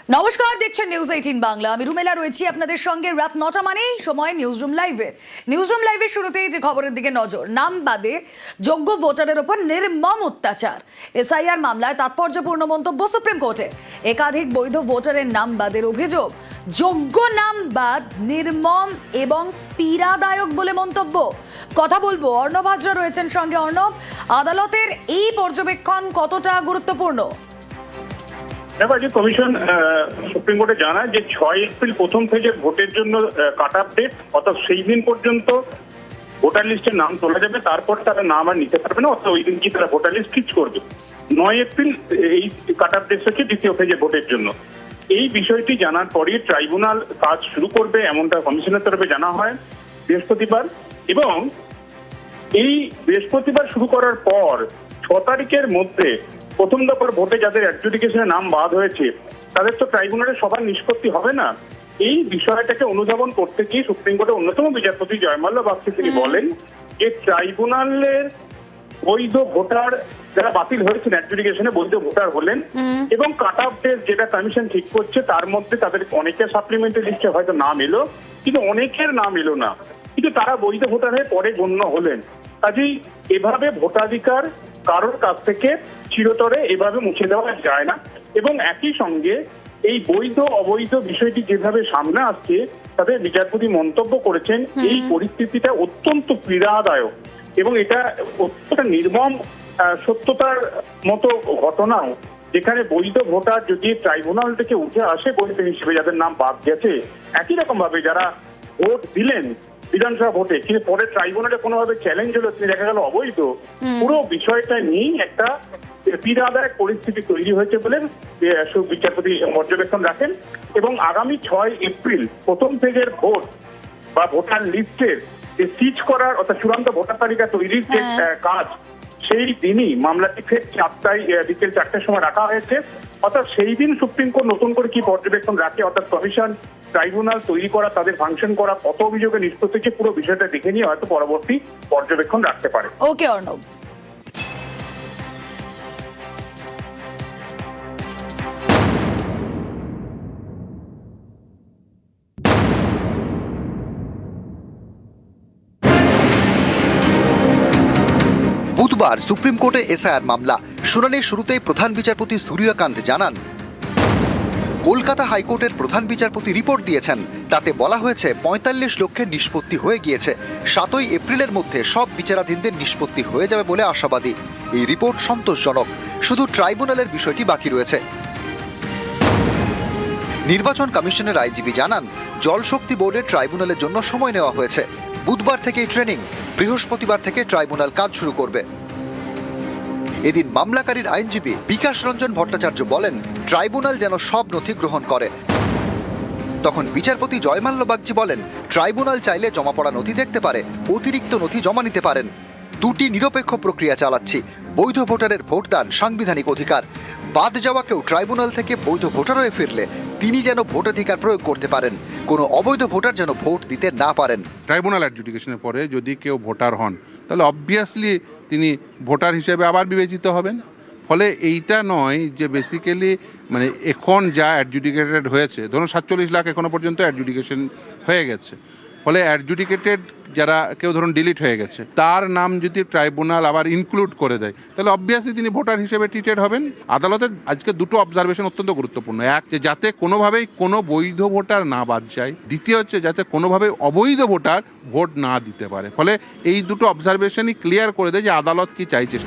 নমস্কার, দেখছেন নিউজ 18 বাংলা। আমি রুমেলা রয়েছি আপনাদের সঙ্গে। রাত 9টা মানেই সময় নিউজরুম লাইভের শুরুতেই যে খবরের দিকে নজর, নাম বাদে যোগ্য ভোটারের ওপর নির্মম অত্যাচার। এসআইআর মামলায় তাৎপর্যপূর্ণ মন্তব্য সুপ্রিম কোর্টে। একাধিক বৈধ ভোটারের নাম বাদের অভিযোগ, যোগ্য নাম বাদ নির্মম এবং পীড়াদায়ক বলে মন্তব্য। কথা বলবো, অর্ণব হাজরা রয়েছেন সঙ্গে। অর্ণব, আদালতের এই পর্যবেক্ষণ কতটা গুরুত্বপূর্ণ? দেখো, আজকে কমিশন সুপ্রিম কোর্টে জানায় যে 6 এপ্রিল প্রথম থেকে ভোটের জন্য কাট অফ ডেট, অর্থাৎ সেই দিন পর্যন্ত ভোটার লিস্টের নাম তোলা যাবে, তারপর তারা নাম আর নিতে পারবে না, অর্থাৎ ওই দিন কি তারা ভোটার লিস্ট ফিক্স করবে। 9 এপ্রিল এই কাট অফ ডেট হচ্ছে দ্বিতীয় ফেজে ভোটের জন্য। এই বিষয়টি জানার পরই ট্রাইব্যুনাল কাজ শুরু করবে, এমনটা কমিশনের তরফে জানা হয় বৃহস্পতিবার। এবং এই বৃহস্পতিবার শুরু করার পর 6 তারিখের মধ্যে প্রথম দফার ভোটে যাদের অ্যাডজুডিকেশনে নাম বাদ হয়েছে তাদের তো ট্রাইব্যুনালে সবার নিষ্পত্তি হবে না। এই বিষয়টাকে অনুধাবন করতে গিয়ে সুপ্রিম কোর্টের অন্যতম বিচারপতি জয়মাল্য বাগচি তিনি বলেন যে ট্রাইব্যুনালের বৈধ ভোটার যারা বাতিল হয়েছেন, অ্যাডজুডিকেশনে বৈধ ভোটার হলেন এবং কাট অফ ডেট যেটা কমিশন ঠিক করছে তার মধ্যে তাদের অনেকের সাপ্লিমেন্টারি লিস্টে হয়তো নাম এলো, কিন্তু অনেকের নাম এলো না, কিন্তু তারা বৈধ ভোটার হয়ে পরে গণ্য হলেন। কাজেই এভাবে ভোটাধিকার কারোর কাছ থেকে চিরতরে এভাবে মুছে দেওয়া যায় না। এবং একই সঙ্গে এই বৈধ অবৈধ বিষয়টি যেভাবে সামনে আসছে তাদের বিচারপতি মন্তব্য করেছেন এই পরিস্থিতিটা অত্যন্ত পীড়াদায়ক এবং এটা অত্যন্ত নির্মম সত্যতার মতো ঘটনাও, যেখানে বৈধ ভোটার যদি ট্রাইব্যুনাল থেকে উঠে আসে বৈধ হিসেবে যাদের নাম বাদ গেছে, একই রকম ভাবে যারা ভোট দিলেন বিধানসভা ভোটে কিন্তু পরে ট্রাইব্যুনালে কোনোভাবে চ্যালেঞ্জ হলো, দেখা গেল অবৈধ, পুরো বিষয়টা নিয়েই একটা পীড়াদায়ক পরিস্থিতি তৈরি হয়েছে বলে বিচারপতি পর্যবেক্ষণ রাখেন। এবং আগামী 6 এপ্রিল প্রথম ফেজের ভোট বা ভোটার লিস্টের যে সিজ করার অর্থাৎ চূড়ান্ত ভোটার তালিকা তৈরির যে কাজ, সেই দিনই মামলাটি ফের 4টায় বিকেল 4টার সময় রাখা হয়েছে। অর্থাৎ সেই দিন সুপ্রিম কোর্ট নতুন করে কি পর্যবেক্ষণ রাখে, অর্থাৎ কমিশন ট্রাইব্যুনাল তৈরি করা, তাদের ফাংশন করা, কত অভিযোগে নিষ্পত্তি হচ্ছে, পুরো বিষয়টা দেখে নিয়ে হয়তো পরবর্তী পর্যবেক্ষণ রাখতে পারে। ওকে অর্ণব। বুধবার সুপ্রিম কোর্টে এসআইআর মামলা শুনানির শুরুতেই প্রধান বিচারপতি সূর্যকান্ত জানান, কলকাতা হাইকোর্টের প্রধান বিচারপতি রিপোর্ট দিয়েছেন, তাতে বলা হয়েছে 45 লক্ষের নিষ্পত্তি হয়ে গিয়েছে। 7 এপ্রিলের মধ্যে সব বিচারাধীনদের নিষ্পত্তি হয়ে যাবে বলে আশাবাদী। এই রিপোর্ট সন্তোষজনক, শুধু ট্রাইব্যুনালের বিষয়টি বাকি রয়েছে। নির্বাচন কমিশনের আইনজীবী জানান, জলশক্তি বোর্ডের ট্রাইব্যুনালের জন্য সময় নেওয়া হয়েছে। বুধবার থেকেই ট্রেনিং, বৃহস্পতিবার থেকে ট্রাইব্যুনাল কাজ শুরু করবে। এদিন মামলাকারীর আইনজীবী বিকাশ রঞ্জন ভট্টাচার্য বলেন, ট্রাইব্যুনাল যেন সব নথি গ্রহণ করে। তখন বিচারপতি জয়মাল্য বাগচি বলেন, ট্রাইব্যুনাল চাইলে জমা পড়া নথি দেখতে পারে, অতিরিক্ত নথি জমা নিতে পারেন। দুটি নিরপেক্ষ প্রক্রিয়া চালাচ্ছি। বৈধ ভোটারের ভোটদান সাংবিধানিক অধিকার। বাদ যাওয়া কেউ ট্রাইব্যুনাল থেকে বৈধ ভোটার হয়ে ফিরলে তিনি যেন ভোটাধিকার প্রয়োগ করতে পারেন, কোনো অবৈধ ভোটার যেন ভোট দিতে না পারেন। ট্রাইব্যুনাল অ্যাডজুডিকেশনের পরে যদি কেউ ভোটার হন তাহলে অবভিয়াসলি তিনি ভোটার হিসেবে আবার বিবেচিত হবেন। ফলে এইটা নয় যে বেসিক্যালি মানে এখন যা অ্যাডজুডিকেটেড হয়েছে, ধরুন 47 লাখ এখনো পর্যন্ত অ্যাডজুডিকেশন হয়ে গেছে, ফলে অ্যাডজুডিকেটেড যারা কেউ ধরুন ডিলিট হয়ে গেছে তার নাম যদি ট্রাইব্যুনাল আবার ইনক্লুড করে দেয় তাহলে অবভিয়াসলি তিনি ভোটার হিসেবে ট্রিটেড হবেন। আদালতের আজকে দুটো অবজারভেশন অত্যন্ত গুরুত্বপূর্ণ। এক, যে যাতে কোনোভাবেই কোনো বৈধ ভোটার না বাদ যায়। দ্বিতীয় হচ্ছে যাতে কোনোভাবেই অবৈধ ভোটার ভোট না দিতে পারে। ফলে এই দুটো অবজারভেশনই ক্লিয়ার করে দেয় যে আদালত কি চাইছে।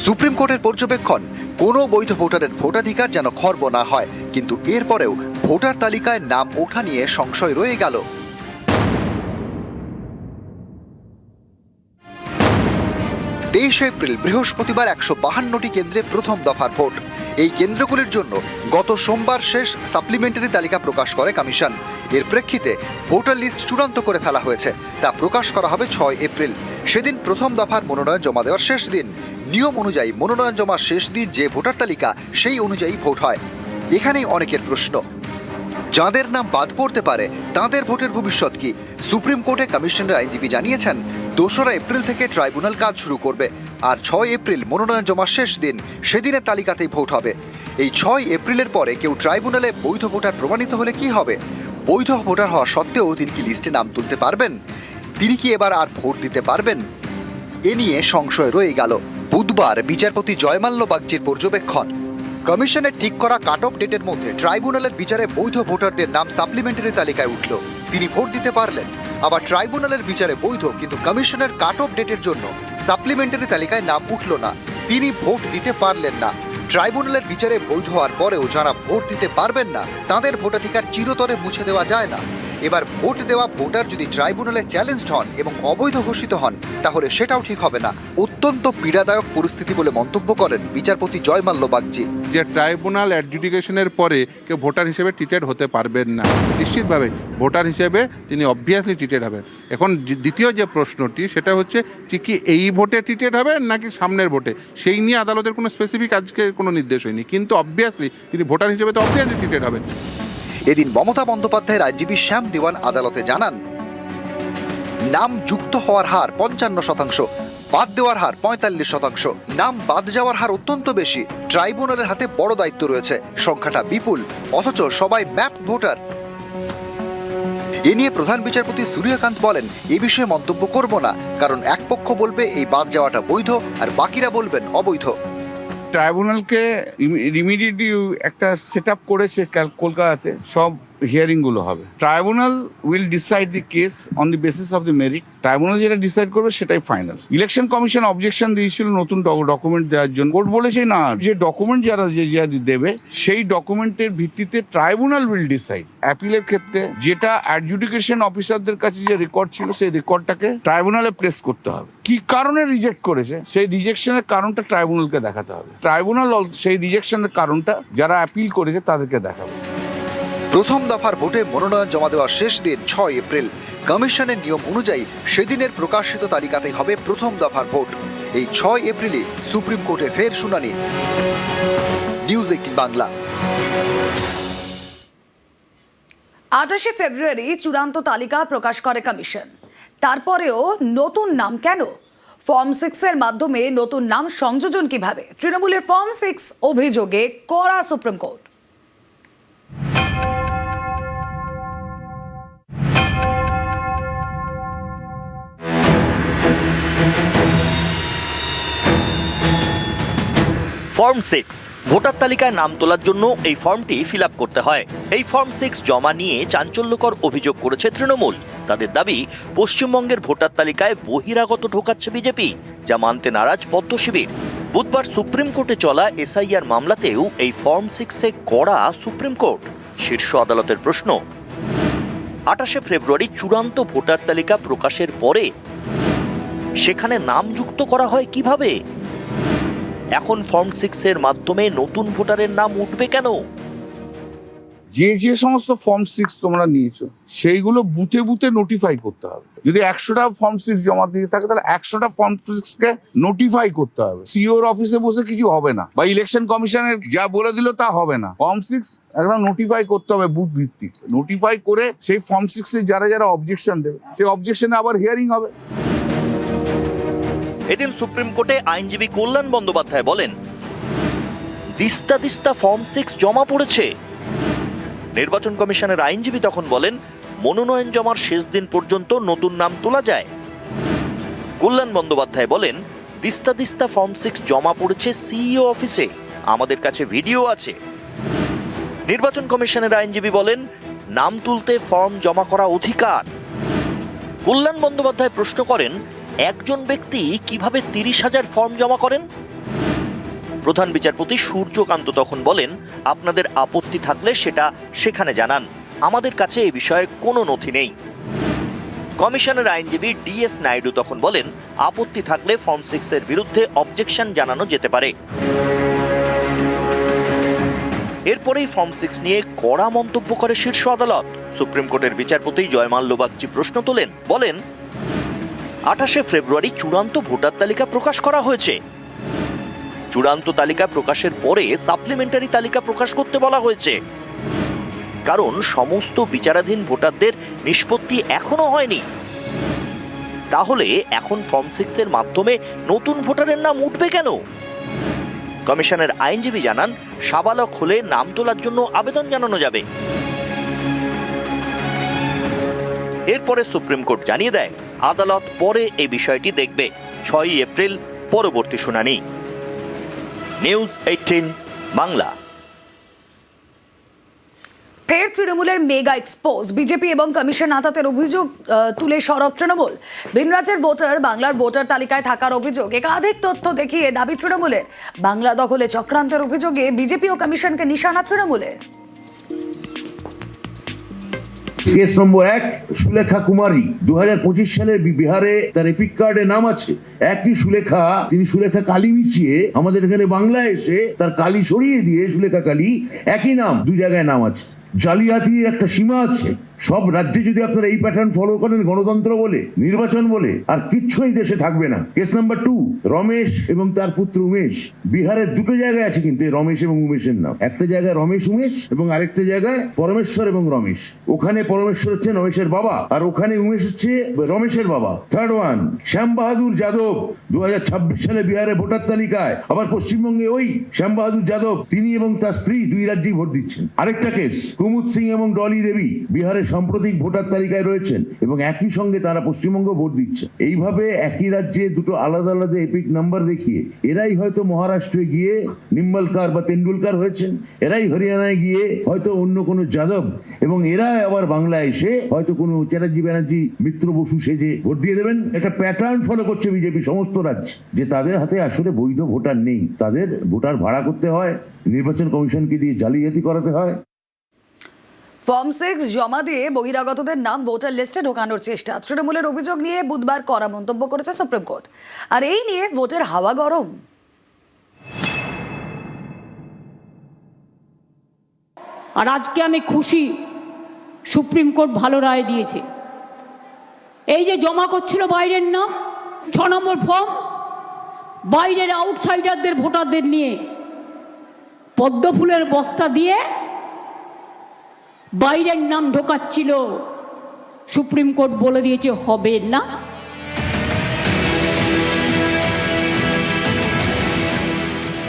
সুপ্রিম কোর্টের পর্যবেক্ষণ, কোনো বৈধ ভোটারের ভোটাধিকার যেন খর্ব না হয়, কিন্তু এরপরেও ভোটার তালিকায় নাম ওঠা নিয়ে সংশয় রয়ে গেল। 23 এপ্রিল বৃহস্পতিবার 152টি কেন্দ্রে প্রথম দফার ভোট। এই কেন্দ্রগুলির জন্য গত সোমবার শেষ সাপ্লিমেন্টারি তালিকা প্রকাশ করে কমিশন। এর প্রেক্ষিতে ভোটার লিস্ট চূড়ান্ত করে ফেলা হয়েছে, তা প্রকাশ করা হবে 6 এপ্রিল। সেদিন প্রথম দফার মনোনয়ন জমা দেওয়ার শেষ দিন। নিয়ম অনুযায়ী মনোনয়ন জমার শেষ দিন যে ভোটার তালিকা সেই অনুযায়ী ভোট হয়। এখানেই অনেকের প্রশ্ন, যাদের নাম বাদ পড়তে পারে তাদের ভোটের ভবিষ্যৎ কি? সুপ্রিম কোর্টে কমিশনের আইনজীবী জানিয়েছেন, 2রা এপ্রিল থেকে ট্রাইব্যুনাল কাজ শুরু করবে, আর 6 এপ্রিল মনোনয়ন জমার শেষ দিন, সেদিনের তালিকাতেই ভোট হবে। এই 6 এপ্রিলের পরে কেউ ট্রাইব্যুনালে বৈধ ভোটার প্রমাণিত হলে কি হবে? বৈধ ভোটার হওয়া সত্ত্বেও তিনি কি লিস্টে নাম তুলতে পারবেন? তিনি কি এবার আর ভোট দিতে পারবেন? এ নিয়ে সংশয় রয়ে গেল। বুধবার বিচারপতি জয়মাল্য বাগচির পর্যবেক্ষণ, কমিশনের ঠিক করা কাট অফ ডেটের মধ্যে ট্রাইব্যুনালের বিচারে বৈধ ভোটারদের নাম সাপ্লিমেন্টারি তালিকায় উঠল। তিনি ভোট দিতে পারলেন। আবার ট্রাইব্যুনালের বিচারে বৈধ কিন্তু কমিশনের কাট অফ ডেটের জন্য সাপ্লিমেন্টারি তালিকায় নাম উঠল না, তিনি ভোট দিতে পারলেন না। ট্রাইব্যুনালের বিচারে বৈধ হওয়ার পরেও যারা ভোট দিতে পারবেন না তাদের ভোটাধিকার চিরতরে মুছে দেওয়া যায় না। এবার ভোট দেওয়া ভোটার যদি ট্রাইব্যুনালে চ্যালেঞ্জড হন এবং অবৈধ ঘোষিত হন তাহলে সেটাও ঠিক হবে না। অত্যন্ত পীড়াদায়ক পরিস্থিতি বলে মন্তব্য করেন বিচারপতি জয়মাল্য বাগচি। যে ট্রাইব্যুনাল অ্যাডজুডিকেশনের পরে কেউ ভোটার হিসেবে ট্রিটেড হতে পারবেন না, নিশ্চিতভাবে ভোটার হিসেবে তিনি অবভিয়াসলি ট্রিটেড হবেন। এখন দ্বিতীয় যে প্রশ্নটি সেটা হচ্ছে যে কি এই ভোটে ট্রিটেড হবেন নাকি সামনের ভোটে, সেই নিয়ে আদালতের কোনো স্পেসিফিক আজকে কোনো নির্দেশ হয়নি, কিন্তু অবভিয়াসলি তিনি ভোটার হিসেবে তো অবভিয়াসলি ট্রিটেড হবেন। এদিন মমতা বন্দ্যোপাধ্যায়ের আইনজীবী শ্যাম দেওয়ান আদালতে জানান, নাম যুক্ত হওয়ার হার 55%, বাদ দেওয়ার হার 45%। নাম বাদ যাওয়ার হার অত্যন্ত বেশি। ট্রাইব্যুনালের হাতে বড় দায়িত্ব রয়েছে, সংখ্যাটা বিপুল, অথচ সবাই ম্যাপ ভোটার। এ নিয়ে প্রধান বিচারপতি সূর্যকান্ত বলেন, এ বিষয়ে মন্তব্য করব না, কারণ এক পক্ষ বলবে এই বাদ যাওয়াটা বৈধ আর বাকিরা বলবেন অবৈধ। ট্রাইব্যুনালকে ইমিডিয়েটলি একটা সেট আপ করেছে কলকাতাতে, সব হিয়ারিং গুলো হবে। Tribunal will decide the case on the basis of the merit. Tribunal যেটা ডিসাইড করবে সেটাই ফাইনাল। ইলেকশন কমিশন অবজেকশন দিয়েছিল নতুন ডকুমেন্ট দেওয়ার জন্য। কোর্ট বলেছে না, যে ডকুমেন্ট যারা দেবে সেই ডকুমেন্টের ভিত্তিতে ট্রাইব্যুনাল উইল ডিসাইড। অ্যাপিলের ক্ষেত্রে যেটা অ্যাডজুডিকেশন অফিসারদের কাছে যে রেকর্ড ছিল সেই রেকর্ডটাকে ট্রাইব্যুনালে প্লেস করতে হবে। কি কারণে রিজেক্ট করেছে সেই রিজেকশনের কারণটা ট্রাইব্যুনালকে দেখাতে হবে। ট্রাইব্যুনাল সেই রিজেকশনের কারণটা যারা অ্যাপিল করেছে তাদেরকে দেখাবে। প্রথম দফার ভোটে মনোনয়ন জমা দেওয়ার শেষ দিন 6 এপ্রিল। কমিশনের নিয়ম অনুযায়ী সেদিনের প্রকাশিত তালিকাতেই হবে প্রথম দফার ভোট। এই 6 এপ্রিলে সুপ্রিম কোর্টে ফের শুনানি। নিউজ 18 বাংলা। 28 ফেব্রুয়ারি চূড়ান্ত তালিকা প্রকাশ করে কমিশন। তারপরেও নতুন নাম কেন? ফর্ম 6 এর মাধ্যমে নতুন নাম সংযোজন কিভাবে? তৃণমূলের ফর্ম 6 অভিযোগে কড়া সুপ্রিম কোর্ট। ফর্ম 6 ভোটার তালিকায় নাম তোলার জন্য এই ফর্মটি ফিল আপ করতে হয়। এই ফর্ম 6 জমা নিয়ে চাঞ্চল্যকর অভিযোগ করেছে তৃণমূল। তাদের দাবি, পশ্চিমবঙ্গের ভোটার তালিকায় বহিরাগত ঢোকাচ্ছে বিজেপি, যা মানতে নারাজ পদ্ম শিবির। বুধবার সুপ্রিম কোর্টে চলা এসআইআর মামলাতেও এই ফর্ম 6-এ কড়া সুপ্রিম কোর্ট। শীর্ষ আদালতের প্রশ্ন, 28 ফেব্রুয়ারি চূড়ান্ত ভোটার তালিকা প্রকাশের পরে সেখানে নাম যুক্ত করা হয় কিভাবে? এখন ফর্ম 6-এর মাধ্যমে নতুন ভোটারের নাম উঠবে কেন? যে সমস্ত ফর্ম 6 তোমরা নিয়েছো সেইগুলো বুথে বুথে নোটিফাই করতে হবে। যদি 100টা ফর্ম 6 জমা দিয়ে থাকে তাহলে 100টা ফর্ম 6-কে নোটিফাই করতে হবে। সিওর অফিসে বসে কিছু হবে না, বা ইলেকশন কমিশনের যা বলে দিল তা হবে না। ফর্ম 6 একদম নোটিফাই করতে হবে বুথ ভিত্তিক। নোটিফাই করে সেই ফর্ম 6-এ যারা অবজেকশন দেবে সেই অবজেকশনে আবার হিয়ারিং হবে। এদিন সুপ্রিম কোর্টে আইনজীবী কল্যাণ বন্দ্যোপাধ্যায় বলেন, দিস্তা দিস্তা ফর্ম 6 জমা পড়েছে। নির্বাচন কমিশনের আইনজীবী তখন বলেন, মনোনয়ন জমার শেষ দিন পর্যন্ত নতুন নাম তোলা যায়। কল্যাণ বন্দ্যোপাধ্যায় বলেন, দিস্তা দিস্তা ফর্ম 6 জমা পড়েছে সিইও অফিসে, আমাদের কাছে ভিডিও আছে। নির্বাচন কমিশনের আইনজীবী বলেন, নাম তুলতে ফর্ম জমা করা অধিকার। কল্যাণ বন্দ্যোপাধ্যায় প্রশ্ন করেন, একজন ব্যক্তি কিভাবে 30,000 ফর্ম জমা করেন? প্রধান বিচারপতি সূর্যকান্ত তখন বলেন, আপনাদের আপত্তি থাকলে সেটা সেখানে জানান, আমাদের কাছে এ বিষয়ে কোনো নথি নেই। কমিশনের আইনজীবী ডিএস নাইডু তখন বলেন, আপত্তি থাকলে ফর্ম 6-এর বিরুদ্ধে অবজেকশন জানানো যেতে পারে। এরপরেই ফর্ম 6 নিয়ে কড়া মন্তব্য করে শীর্ষ আদালত। সুপ্রিম কোর্টের বিচারপতি জয়মাল্য বাগচি প্রশ্ন তোলেন, বলেন, 28 ফেব্রুয়ারি চূড়ান্ত ভোটার তালিকা প্রকাশ করা হয়েছে। চূড়ান্ত তালিকা প্রকাশের পরে সাপ্লিমেন্টারি তালিকা প্রকাশ করতে বলা হয়েছে, কারণ সমস্ত বিচারাধীন ভোটারদের নিষ্পত্তি এখনো হয়নি। তাহলে এখন ফর্ম 6-এর মাধ্যমে নতুন ভোটারের নাম উঠবে কেন? কমিশনের আইনজীবী জানান, সাবালক হলে নাম তোলার জন্য আবেদন জানানো যাবে। এরপরে সুপ্রিম কোর্ট জানিয়ে দেয়, আদালত পরে এই বিষয়টি দেখবে। 6 এপ্রিল পরবর্তী শুনানি। নিউজ 18 বাংলা। ফের তৃণমূলের মেগা এক্সপোজ, বিজেপি এবং কমিশন আতাতের অভিযোগ তুলে সরব তৃণমূল। ভিন রাজ্যের ভোটার বাংলার ভোটার তালিকায় থাকার অভিযোগ, একাধিক তথ্য দেখিয়ে দাবি তৃণমূলের। বাংলা দখলে চক্রান্তের অভিযোগে বিজেপি ও কমিশনকে নিশানা তৃণমূলের। কেস নম্বর 1, সুলেখা কুমারী, 2025 সালের বিহারে তার এপিক কার্ডে নাম আছে। একই সুলেখা, তিনি সুলেখা কালী মিশিয়ে আমাদের এখানে বাংলায় এসে তার কালী সরিয়ে দিয়ে সুলেখা কালী, একই নাম, 2 জায়গায় নাম আছে। জালিয়াতির একটা সীমা আছে। সব রাজ্যে যদি আপনারা এই প্যাটার্ন ফলো করেন, গণতন্ত্র বলে, নির্বাচন বলে, আর কিচ্ছুই দেশে থাকবে না। কেস নাম্বার 2, রমেশ এবং তার পুত্র উমেশ। বিহারের 2টো জায়গায় আছে কিন্তু রমেশ এবং উমেশের নাম। একটা জায়গায় রমেশ উমেশ এবং আরেকটা জায়গায় পরমেশ্বর এবং রমেশ। ওখানে পরমেশ্বর হচ্ছে রমেশের বাবা, আর ওখানে উমেশ হচ্ছে রমেশের বাবা। থার্ড ওয়ান, শ্যাম বাহাদুর যাদব, 2026 সালে বিহারে ভোটার তালিকায়। আবার পশ্চিমবঙ্গে ওই শ্যাম বাহাদুর যাদব, তিনি এবং তার স্ত্রী 2 রাজ্যেই ভোট দিচ্ছেন। আরেকটা কেস, কুমুদ সিং এবং ডলি দেবী বিহারের সাম্প্রতিক ভোটার তালিকায় রয়েছেন এবং একই সঙ্গে তারা পশ্চিমবঙ্গ ভোট দিচ্ছে। এইভাবে একই রাজ্যে 2টো আলাদা আলাদা এপিক নাম্বার দেখিয়ে এরাই হয়তো মহারাষ্ট্রে গিয়ে নিম্বলকার বা তেন্ডুলকার হয়েছেন, এরাই হরিয়ানায় গিয়ে হয়তো অন্য কোনো যাদব, এবং এরা আবার বাংলায় এসে হয়তো কোনো চ্যাটার্জি ব্যানার্জি মিত্র বসু সেজে ভোট দিয়ে দেবেন। একটা প্যাটার্ন ফলো করছে বিজেপি সমস্ত রাজ্য, যে তাদের হাতে আসলে বৈধ ভোটার নেই, তাদের ভোটার ভাড়া করতে হয়, নির্বাচন কমিশনকে দিয়ে জালিয়াতি করাতে হয়। ফর্ম 6 জমা দিয়ে বহিরাগতদের নাম ভোটার লিস্টে ঢোকানোর চেষ্টা, তৃণমূলের অভিযোগ নিয়ে বুধবার কড়া মন্তব্য করেছে সুপ্রিম কোর্ট। আর এই নিয়ে ভোটের হাওয়া গরম। আর আজকে আমি খুশি, সুপ্রিম কোর্ট ভালো রায় দিয়েছে। এই যে জমা করছিল বাইরের নাম, 6 নম্বর ফর্ম, বাইরের আউটসাইডারদের ভোটারদের নিয়ে পদ্ম ফুলের বস্তা দিয়ে বাইরের নাম ঢোকাচ্ছিল, সুপ্রিম কোর্ট বলে দিয়েছে হবে না।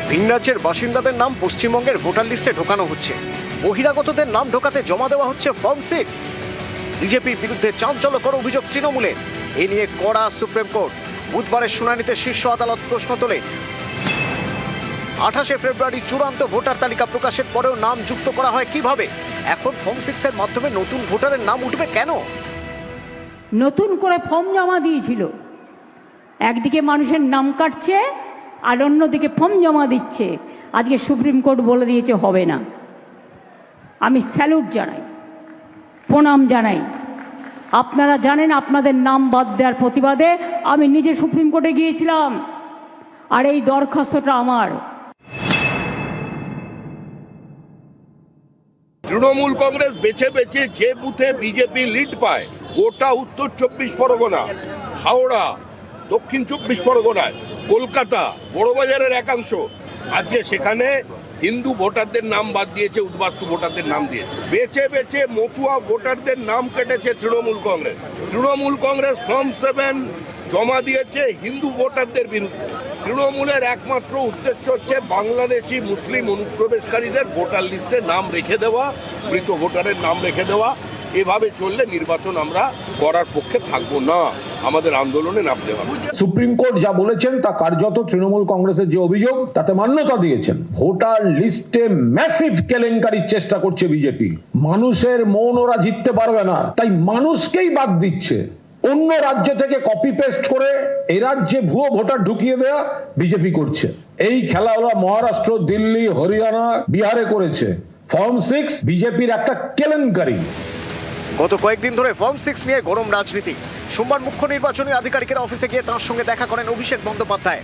ভিন রাজ্যের বাসিন্দাদের নাম পশ্চিমবঙ্গের ভোটার লিস্টে ঢোকানো হচ্ছে, বহিরাগতদের নাম ঢোকাতে জমা দেওয়া হচ্ছে ফর্ম 6। বিজেপির বিরুদ্ধে চাঞ্চল্যকর অভিযোগ তৃণমূলের। এ নিয়ে কড়া সুপ্রিম কোর্ট। বুধবারের শুনানিতে শীর্ষ আদালত প্রশ্ন তোলে, 28 ফেব্রুয়ারি চূড়ান্ত ভোটার তালিকা প্রকাশের পরেও নাম যুক্ত করা হয় কিভাবে? এখন ফর্ম 6 এর মাধ্যমে নতুন ভোটারের নাম উঠবে কেন? নতুন করে ফর্ম জমা দিয়েছিল, একদিকে মানুষের নাম কাটছে আর অন্যদিকে ফর্ম জমা দিচ্ছে। আজকে সুপ্রিম কোর্ট বলে দিয়েছে হবে না। আমি স্যালুট জানাই, প্রণাম জানাই। আপনারা জানেন, আপনাদের নাম বাদ দেওয়ার প্রতিবাদে আমি নিজে সুপ্রিম কোর্টে গিয়েছিলাম, আর এই দরখাস্তটা আমার। তৃণমূল কংগ্রেস বেছে বেছে যে বুথে বিজেপি লিড পায়, গোটা উত্তর 24 পরগনা, হাওড়া, দক্ষিণ 24 পরগনায়, কলকাতা, বড়বাজারের একাংশ, আজকে সেখানে হিন্দু ভোটারদের নাম বাদ দিয়েছে, উদ্বাস্তু ভোটারদের নাম দিয়েছে। বেছে বেছে মতুয়া ভোটারদের নাম কেটেছে তৃণমূল কংগ্রেস। তৃণমূল কংগ্রেস ফর্ম 7 জমা দিয়েছে হিন্দু ভোটারদের বিরুদ্ধে। তৃণমূলের একমাত্র উদ্দেশ্য হচ্ছে বাংলাদেশি মুসলিম অনুপ্রবেশকারীদের ভোটার লিস্টে নাম রেখে দেওয়া, মৃত ভোটারের নাম রেখে দেওয়া। এভাবে চললে নির্বাচন আমরা করার পক্ষে থাকবো না, আমাদের আন্দোলনে নামতে হবে। সুপ্রিম কোর্ট যা বলেছেন তা কার্যত তৃণমূল কংগ্রেসের যে অভিযোগ তাতে মান্যতা দিয়েছেন। ভোটার লিস্টে ম্যাসিভ কেলেঙ্কারির চেষ্টা করছে বিজেপি। মানুষের মন ওরা জিততে পারবে না, তাই মানুষকেই বাদ দিচ্ছে। অন্য রাজ্য থেকে কপি পেস্ট করে এই রাজ্যে ভুয়ো ভোটার ঢুকিয়ে দেয়া বিজেপি করছে। এই খেলা ওরা মহারাষ্ট্র, দিল্লি, হরিয়ানা, বিহারে করেছে। ফর্ম 6 বিজেপির একটা কেলেঙ্কারি। গত কয়েকদিন ধরে ফর্ম 6 নিয়ে গরম রাজনীতি। সোমবার মুখ্য নির্বাচনী আধিকারিকের অফিসে গিয়ে তার সঙ্গে দেখা করেন অভিষেক বন্দ্যোপাধ্যায়।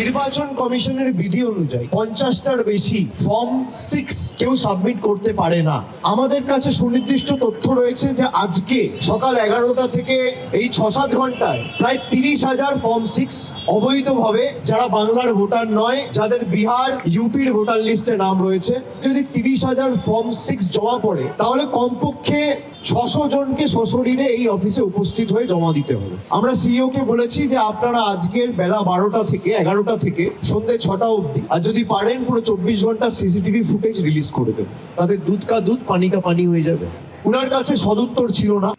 নির্বাচন কমিশনের বিধি অনুযায়ী 50টার বেশি ফর্ম 6 কেউ সাবমিট করতে পারে না। আমাদের কাছে সুনির্দিষ্ট তথ্য রয়েছে যে আজকে সকাল 11টা থেকে এই 6-7 ঘন্টায় প্রায় 30,000 ফর্ম 6 অবৈধভাবে, যারা বাংলার ভোটার নয়, যাদের বিহার, ইউপির ভোটার লিস্টে নাম রয়েছে, যদি 30,000 ফর্ম 6 জমা পড়ে, তাহলে কমপক্ষে 600 জনকে সশরীরে এই অফিসে উপস্থিত হয়ে জমা দিতে হবে। আমরা সিইও কে বলেছি যে আপনারা আজকের বেলা 12টা থেকে 11টা থেকে সন্ধ্যে 6টা অবধি আর যদি পারেন পুরো 24 ঘন্টা সিসিটিভি ফুটেজ রিলিজ করে দেবেন, তাদের দুধ কা দুধ পানি কা পানি হয়ে যাবে। উনার কাছে সদুত্তর ছিল না।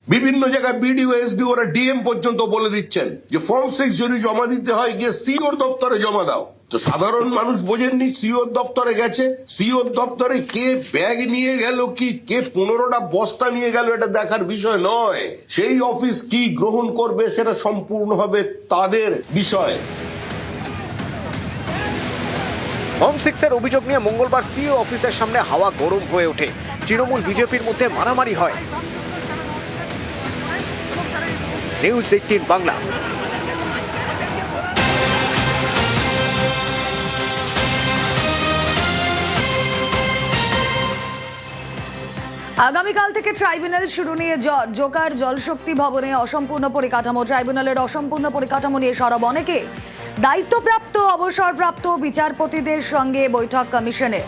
বিভিন্ন জায়গায় বিডিও এসডি ওরা ডিএম পর্যন্ত বলে দিচ্ছেন যে ফর্ম 6 যদি জমা দিতে হয় গিয়ে সিওর দপ্তরে জমা দাও। তো সাধারণ মানুষ বোঝেননি সিওর দপ্তরে গেছে, সিওর দপ্তরে কে ব্যাগ নিয়ে গেল কি কে 15টা বস্তা নিয়ে গেল এটা দেখার বিষয় নয়। সেই অফিস কি গ্রহণ করবে সেটা সম্পূর্ণভাবে তাদের বিষয়। ফর্ম 6 এর অভিযোগ নিয়ে মঙ্গলবার সিইও অফিসের সামনে হাওয়া গরম হয়ে ওঠে। তৃণমূল বিজেপির মধ্যে মারামারি হয়। নিউজ 18 বাংলা। আগামীকাল থেকে ট্রাইব্যুনাল শুরু নিয়ে জোকার জলশক্তি ভবনে অসম্পূর্ণ পরিকাঠামো। ট্রাইব্যুনালের অসম্পূর্ণ পরিকাঠামো নিয়ে সরব অনেকে। দায়িত্বপ্রাপ্ত অবসরপ্রাপ্ত বিচারপতিদের সঙ্গে বৈঠক কমিশনে।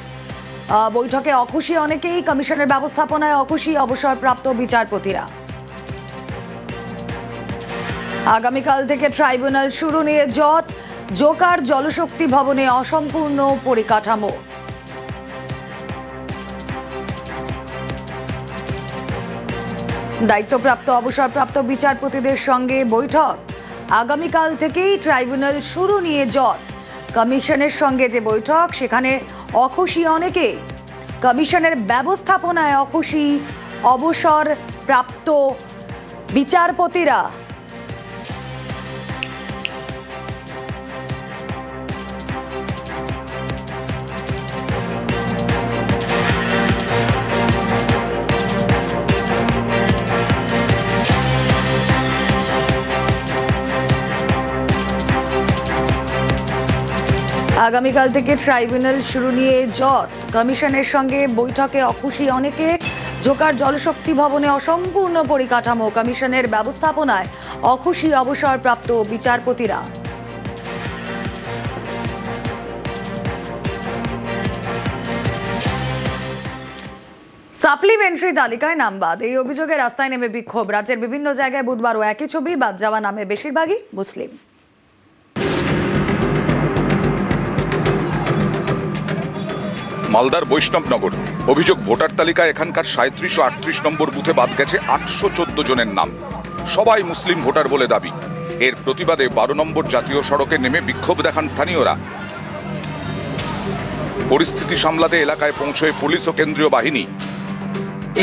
বৈঠকে অখুশি অনেকেই, কমিশনের ব্যবস্থাপনায় অখুশি অবসরপ্রাপ্ত বিচারপতিরা। আগামীকাল থেকে ট্রাইব্যুনাল শুরু নিয়ে জোকার জলশক্তি ভবনে অসম্পূর্ণ পরিকাঠামো। দায়িত্বপ্রাপ্ত অবসরপ্রাপ্ত বিচারপতিদের সঙ্গে বৈঠক। আগামীকাল থেকেই ট্রাইব্যুনাল শুরু নিয়ে কমিশনের সঙ্গে যে বৈঠক, সেখানে অখুশি অনেকে। কমিশনের ব্যবস্থাপনায় অখুশি অবসরপ্রাপ্ত বিচারপতিরা। আগামীকাল থেকে ট্রাইব্যুনাল শুরু নিয়ে কমিশনের সঙ্গে বৈঠকে অখুশি অনেকে। জোকার জলশক্তি ভবনে অসম্পূর্ণ পরিকাঠামো, কমিশনের ব্যবস্থাপনায় অখুশি অবসরপ্রাপ্ত বিচারপতিরা। সাপ্লিমেন্টারি তালিকায় নাম বাদ, এই অভিযোগে রাস্তায় নেমে বিক্ষোভ। রাজ্যের বিভিন্ন জায়গায় বুধবারও একই ছবি, বাদ যাওয়া নামে বেশিরভাগই মুসলিম। মালদার বৈষ্ণবনগর অভিযোগ, ভোটার তালিকায় এখানকার 37 ও 38 নম্বর বুথে বাদ গেছে 814 জনের নাম। সবাই মুসলিম ভোটার বলে দাবি। এর প্রতিবাদে 12 নম্বর জাতীয় সড়কে নেমে বিক্ষোভ দেখান স্থানীয়রা। পরিস্থিতি সামলাতে এলাকায় পৌঁছয় পুলিশ ও কেন্দ্রীয় বাহিনী।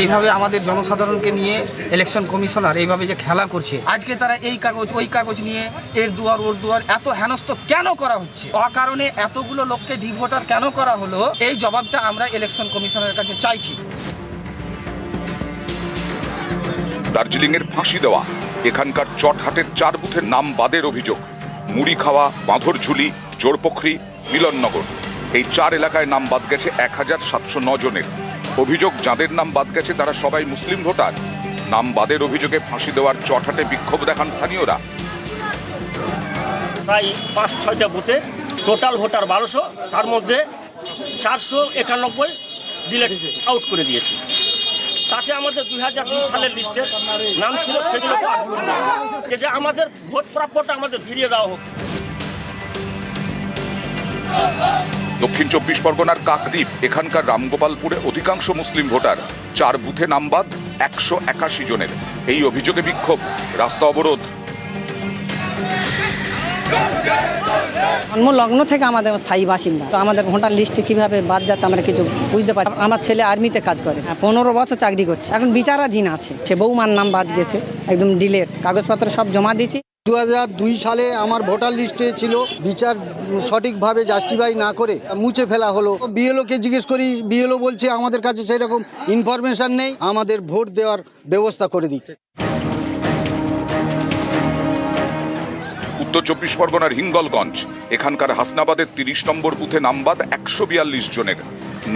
এইভাবে আমাদের জনসাধারণকে নিয়ে ইলেকশন কমিশনার এইভাবে যে খেলা করছে, আজকে তারা এই কাগজ ওই কাগজ নিয়ে এর দুয়ার ওর দুয়ার এত হেনস্থ কেন করা হচ্ছে, অকারণে এতগুলো লোককে ডিভোটার কেন করা হলো, এই জবাবটা আমরা ইলেকশন কমিশনের কাছে চাইছি। দার্জিলিং এর ফাঁসি দেওয়া, এখানকার চটহাটের 4 বুথের নাম বাদের অভিযোগ। মুড়ি খাওয়া, বাঁধরঝুলি, জোরপোখরি, মিলননগর, এই 4 এলাকায় নাম বাদ গেছে 1709 জনের। অভিযোগ, যাদের নাম বাদ গেছে তারা সবাই মুসলিম ভোটার। নাম বাদের অভিযোগে ফাঁসি দেওয়ার চটহাটে বিক্ষোভ দেখান স্থানীয়রা। প্রায় 5-6টা বুথে টোটাল ভোটার 1200, তার মধ্যে 491 ডিলেট আউট করে দিয়েছে। তাতে আমাদের 2002 সালের লিস্টের নাম ছিল, সেগুলোকে আউট করে দিয়েছে। যে আমাদের ভোট প্রাপ্যটা আমাদের ফিরিয়ে দেওয়া হোক। দক্ষিণ 24 পরগনার কাকদ্বীপ, এখানকার রামগোপালপুরে অধিকাংশ মুসলিম ভোটার। 4 বুথে নাম বাদ 181 জনের। এই অভিযোগে বিক্ষোভ, রাস্তা অবরোধ। জন্মলগ্ন থেকে আমাদের স্থায়ী বাসিন্দা, তো আমাদের ভোটার লিস্টে কিভাবে বাদ যাচ্ছে আমরা কিছু বুঝতে পারি। আমার ছেলে আর্মিতে কাজ করে, 15 বছর চাকরি করছে, এখন বিচারাধীন আছে। সে বৌমার নাম বাদ গেছে, একদম ডিলেট, কাগজপত্র সব জমা দিয়েছি। 2002 সালে আমার ভোটার লিস্টে ছিল, বিচার সঠিকভাবে জাস্টিফাই না করে মুছে ফেলা হলো। বিএলওকে জিজ্ঞেস করি, বিএলও বলছে আমাদের কাছে সেই রকম ইনফরমেশন নেই, আমাদের ভোট দেওয়ার ব্যবস্থা করে দিচ্ছে। উত্তর 24 পরগনার হিঙ্গলগঞ্জ, এখানকার হাসনাবাদের 30 নম্বর বুথে নাম বাদ 142 জনের।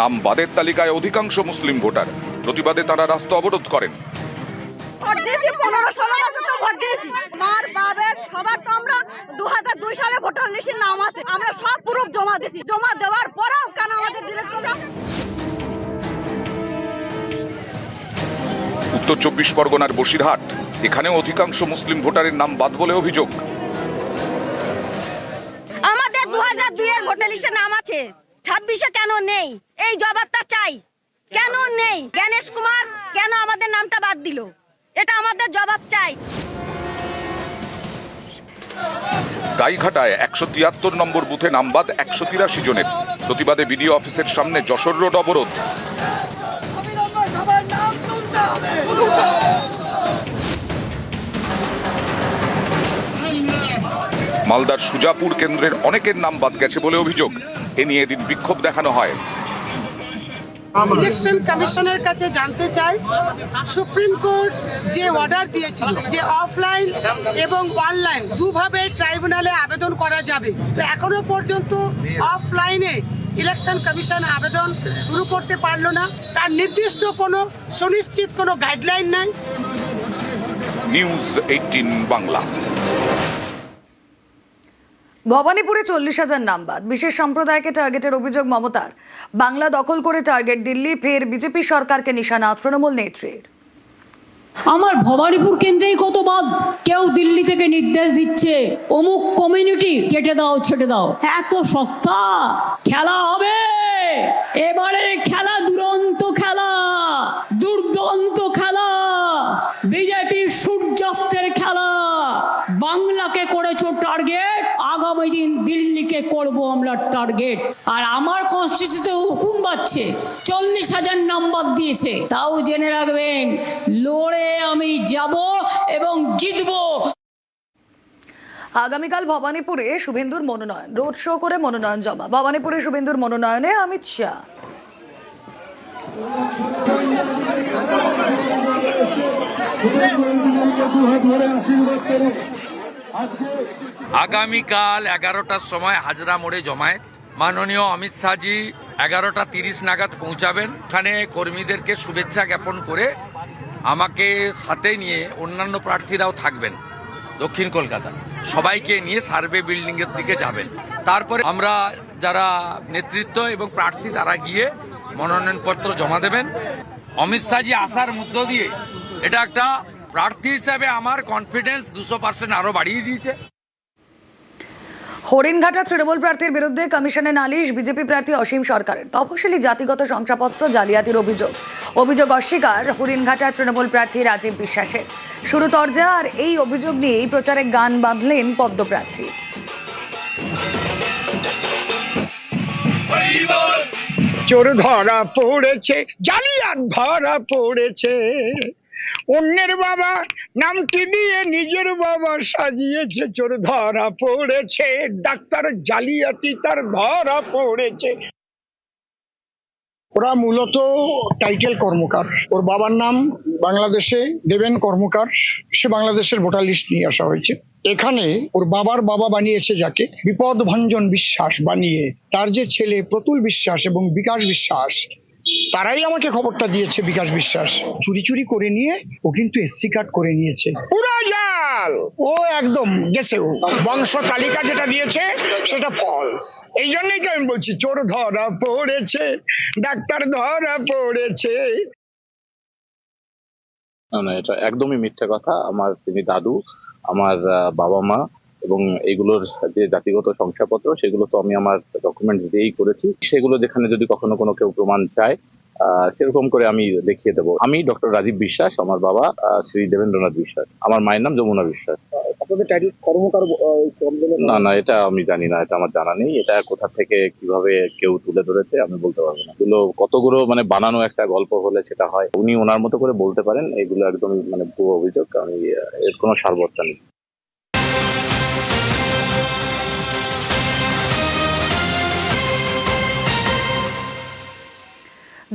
নাম বাদের তালিকায় অধিকাংশ মুসলিম ভোটার। প্রতিবাদে তারা রাস্তা অবরোধ করেন। 15-16 বছর তো ভোট দিয়েছি, মার বাবার সবার তো আমরা 2002 সালে ভোটার লিস্টের নাম আছে, আমরা সব প্রুফ জমা দিয়েছি। জমা দেওয়ার পরেও কেন আমাদের ডিলেট করলো? উত্তর 24 পরগনার বসিরহাট, এখানেও অধিকাংশ মুসলিম ভোটারের নাম বাদ বলে অভিযোগ। আমাদের 2002 এর ভোটার লিস্টে নাম আছে, 26-এ কেন নেই? এই জবাবটা চাই। কেন নেই? গণেশ কুমার কেন আমাদের নামটা বাদ দিল? এটা আমাদের জবাব চাই। গাইঘাটায় 173 নম্বর বুথে নাম বাদ 183 জনের। প্রতিবাদে বিডিও অফিসের সামনে যশোর রোড অবরোধ। মালদার সুজাপুর কেন্দ্রের অনেকের নাম বাদ গেছে বলে অভিযোগ। এ নিয়ে এদিন বিক্ষোভ দেখানো হয়। ইলেকশন কমিশনের কাছে জানতে চাই, সুপ্রিম কোর্ট যে অর্ডার দিয়েছিল যে অফলাইন এবং অনলাইন দুভাবে ট্রাইব্যুনালে আবেদন করা যাবে, তো এখনো পর্যন্ত অফলাইনে ইলেকশন কমিশন আবেদন শুরু করতে পারলো না। তার নির্দিষ্ট কোনো সুনিশ্চিত কোনো গাইডলাইন নাই। নিউজ 18 বাংলা। ভবানীপুরে 40,000 নাম বাদ, বিশেষ সম্প্রদায়কে টার্গেটের অভিযোগ মমতার। বাংলা দখল করে টার্গেট দিল্লি, ফের বিজেপি সরকারকে নিশানা তৃণমূল নেত্রীর। আমার ভবানীপুর কেন্দ্রেই কত বাদ, কেউ দিল্লি থেকে নির্দেশ দিচ্ছে অমুক কমিউনিটি কেটে দাও ছেটে দাও। এত সস্তা খেলা হবে এবারে, খেলা দুরন্ত খেলা, দুর্দান্ত খেলা, বিজেপির সূর্যাস্তের খেলা। বাংলাকে করেছো টার্গেট, আগামী দিন দিল্লিকে করব আমরা টার্গেট। আর আমার কনস্টিটিউশনে হুকুম পাচ্ছে 40,000 নাম্বার দিয়েছে। তাও জেনে রাখবেন, লড়ে আমি যাব এবং জিতবো। আগামীকাল ভবানীপুরে শুভেন্দুর মনোনয়ন, রোড শো করে মনোনয়ন জমা। ভবানীপুরে শুভেন্দুর মনোনয়নে অমিত শাহ। আগামীকাল 11টার সময় হাজরা মোড়ে জমায়েত। মাননীয় অমিত শাহজি 11:30 নাগাদ পৌঁছাবেন। এখানে কর্মীদেরকে শুভেচ্ছা জ্ঞাপন করে আমাকে সাথে নিয়ে অন্যান্য প্রার্থীরাও থাকবেন দক্ষিণ কলকাতা, সবাইকে নিয়ে সার্ভে বিল্ডিং এর দিকে যাবেন। তারপরে আমরা যারা নেতৃত্ব এবং প্রার্থী তারা গিয়ে মনোনয়নপত্র জমা দেবেন। অমিত শাহজি আসার মধ্য দিয়ে এটা একটা প্রার্থী হিসাবে আমার কনফিডেন্স 200% আরো বাড়িয়ে দিয়েছে। হরিণঘাটা তৃণমূল প্রার্থীর বিরুদ্ধে কমিশনে নালিশ, বিজেপি প্রার্থী অসীম সরকারের। তফসিলি জাতিগত শংসাপত্র জালিয়াতির অভিযোগ অস্বীকার হরিণঘাটা তৃণমূল প্রার্থী রাজীব বিশ্বাসের। শুরু তরজা, আর এই অভিযোগ নিয়েই প্রচারে গান বাঁধলেন পদ্ম প্রার্থী। চোর ধরা পড়েছে, জালিয়াত ধরা পড়েছে, অন্যের বাবা নামটি দিয়ে নিজের বাবা সাজিয়েছে। চোর ধরা পড়েছে, ডাক্তার জালিয়াতি তার ধরা পড়েছে। ওরা মূলত টাইটেল কর্মকার, ওর বাবার নাম বাংলাদেশে দেবেন কর্মকার, সে বাংলাদেশের ভোটার লিস্ট নিয়ে আসা হয়েছে। এখানে ওর বাবার বাবা বানিয়েছে যাকে বিপদ ভঞ্জন বিশ্বাস বানিয়ে, তার যে ছেলে প্রতুল বিশ্বাস এবং বিকাশ বিশ্বাস, তারাই আমাকে খবরটা দিয়েছে। বিকাশ বিশ্বাস চুরি চুরি করে নিয়ে ও কিন্তু এসসি কার্ড করে নিয়েছে। পুরা জাল, ও একদম গেছে। ও বংশ তালিকা যেটা দিয়েছে সেটা ফলস। এই জন্যই তো আমি বলছি চোর ধরা পড়েছে, ডাক্তার ধরা পড়েছে। না, এটা একদমই মিথ্যে কথা। আমার তিনি দাদু, আমার বাবা মা এবং এগুলোর যে জাতিগত শংসাপত্র সেগুলো তো আমি আমার ডকুমেন্টস দিয়েই করেছি। সেগুলো যেখানে যদি কখনো কোনো কেউ প্রমাণ চায় সেরকম করে আমি দেখিয়ে দেবো। আমি ডক্টর রাজীব বিশ্বাস, আমার বাবা শ্রী দেবেন্দ্রনাথ বিশ্বাস, আমার মায়ের নাম যমুনা বিশ্বাস। আপনাদের টাইটেল কর্মকার? না, এটা আমি জানি না, এটা আমার জানা নেই। এটা কোথা থেকে কিভাবে কেউ তুলে ধরেছে আমি বলতে পারবো না। এগুলো কতগুলো বানানো একটা গল্প হলে সেটা হয়, উনি ওনার মতো করে বলতে পারেন। এগুলো একদম ভুয়ো অভিযোগ, আমি এর কোনো সারবত্তা নেই।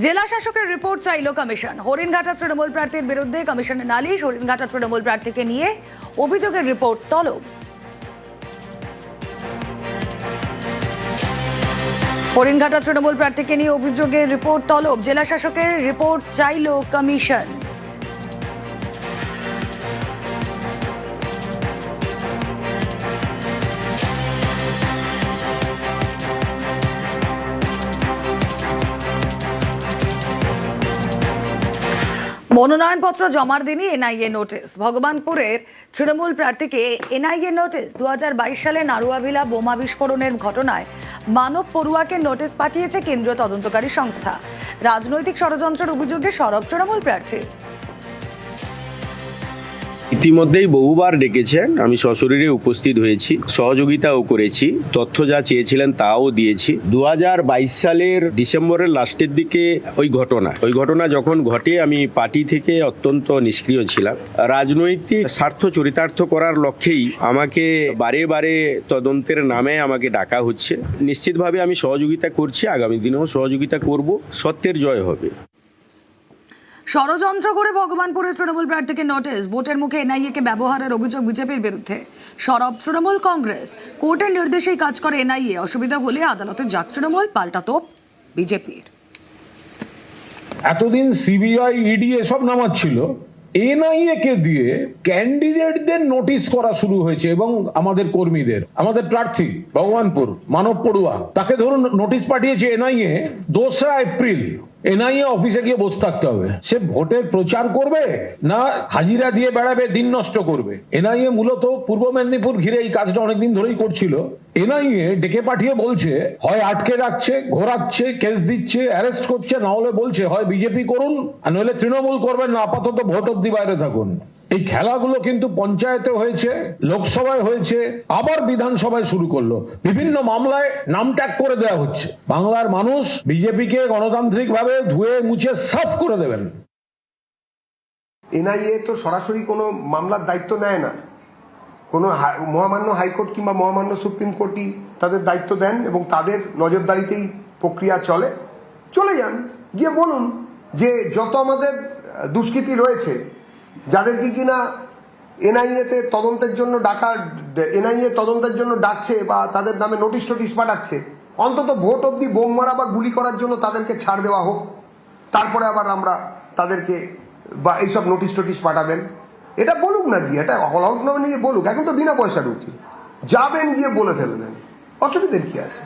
জেলা শাসকের রিপোর্ট চাইল কমিশন। হরিণঘাটা তৃণমূল প্রার্থীর বিরুদ্ধে কমিশনে নালিশ, হরিণঘাটা তৃণমূল প্রার্থীকে নিয়ে অভিযোগের রিপোর্ট তলব। হরিণঘাটা তৃণমূল প্রার্থীকে নিয়ে অভিযোগের রিপোর্ট তলব, জেলা শাসকের রিপোর্ট চাইল কমিশন। মনোনয়নপত্র জমার দিনই এনআইএ নোটিশ। ভগবানপুরের তৃণমূল প্রার্থীকে এনআইএ নোটিশ। 2022 সালে নারুয়াভিলা বোমা বিস্ফোরণের ঘটনায় মানব পড়ুয়াকে নোটিশ পাঠিয়েছে কেন্দ্রীয় তদন্তকারী সংস্থা। রাজনৈতিক ষড়যন্ত্রের অভিযোগে সরব তৃণমূল প্রার্থী। ইতিমধ্যেই বহুবার ডেকেছেন, আমি সশরীরে উপস্থিত হয়েছি, সহযোগিতাও করেছি, তথ্য যা চেয়েছিলেন তাও দিয়েছি। 2022 সালের ডিসেম্বরের লাস্টের দিকে ওই ঘটনা যখন ঘটে আমি পার্টি থেকে অত্যন্ত নিষ্ক্রিয় ছিলাম। রাজনৈতিক স্বার্থ চরিতার্থ করার লক্ষ্যেই আমাকে বারে বারে তদন্তের নামে আমাকে ডাকা হচ্ছে। নিশ্চিতভাবে আমি সহযোগিতা করছি, আগামী দিনেও সহযোগিতা করব, সত্যের জয় হবে। ষড়যন্ত্র করে ভগবানপুরের তৃণমূল প্রার্থীকে নোটিশ। ভোটের মুখে এনআইএ কে ব্যবহারের অভিযোগ বিজেপির বিরুদ্ধে। সরব তৃণমূল কংগ্রেস। কোর্টের নির্দেশেই কাজ করে এনআইএ, অসুবিধা হলে আদালতে যাক তৃণমূল, পাল্টা তোপ বিজেপির। এতদিন সিবিআই, ইডি এসব নামাচ্ছিল, এনআইএ কে দিয়ে ক্যান্ডিডেটদের নোটিশ করা শুরু হয়েছে এবং আমাদের কর্মীদের। আমাদের প্রার্থী ভগবানপুর মানব পড়ুয়া, তাকে ধরুন নোটিশ পাঠিয়েছে এনআইএ 2 এপ্রিল। এনআইএ অফিসে গিয়ে বসে থাকতে হবে। সে ভোটের প্রচার করবে না হাজিরা দিয়ে বেড়াবে, দিন নষ্ট করবে। এনআইএ মূলত পূর্ব মেদিনীপুর ঘিরে এই কাজটা অনেকদিন ধরেই করছিল। এনআইএ ডেকে পাঠিয়ে বলছে হয় আটকে রাখছে, ঘোরাচ্ছে, কেস দিচ্ছে, অ্যারেস্ট করছে, না হলে বলছে হয় বিজেপি করুন আর নইলে তৃণমূল করবেন না, আপাতত ভোট অব্দি বাইরে থাকুন। এই খেলাগুলো কিন্তু পঞ্চায়েতে হয়েছে, লোকসভায় হয়েছে, আবার বিধানসভায় শুরু করলো। বিভিন্ন মামলায় নাম ট্যাগ করে দেওয়া হচ্ছে। বাংলার মানুষ বিজেপিকে গণতান্ত্রিক ভাবে ধুয়ে মুছে সাফ করে দেবেন। এনআইএ তো সরাসরি কোনো মামলার দায়িত্ব নেয় না, কোনো মহামান্য হাইকোর্ট কিংবা মহামান্য সুপ্রিম কোর্টই তাদের দায়িত্ব দেন এবং তাদের নজরদারিতেই প্রক্রিয়া চলে যান। গিয়ে বলুন যে যত আমাদের দুষ্কৃতি রয়েছে, যাদেরকে কিনা এনআইএতে তদন্তের জন্য ডাকছে বা তাদের নামে নোটিশ পাঠাচ্ছে, অন্তত ভোট অব্দি বোম মারা বা গুলি করার জন্য তাদেরকে ছাড় দেওয়া হোক। তারপরে আবার আমরা তাদেরকে বা এইসব নোটিশ পাঠাবেন, এটা বলুক না, গিয়ে এটা হলফনামা নিয়ে বলুক। এখন তো বিনা পয়সার উকিল, যাবেন গিয়ে বলে ফেলবেন, অসুবিধার কি আছে।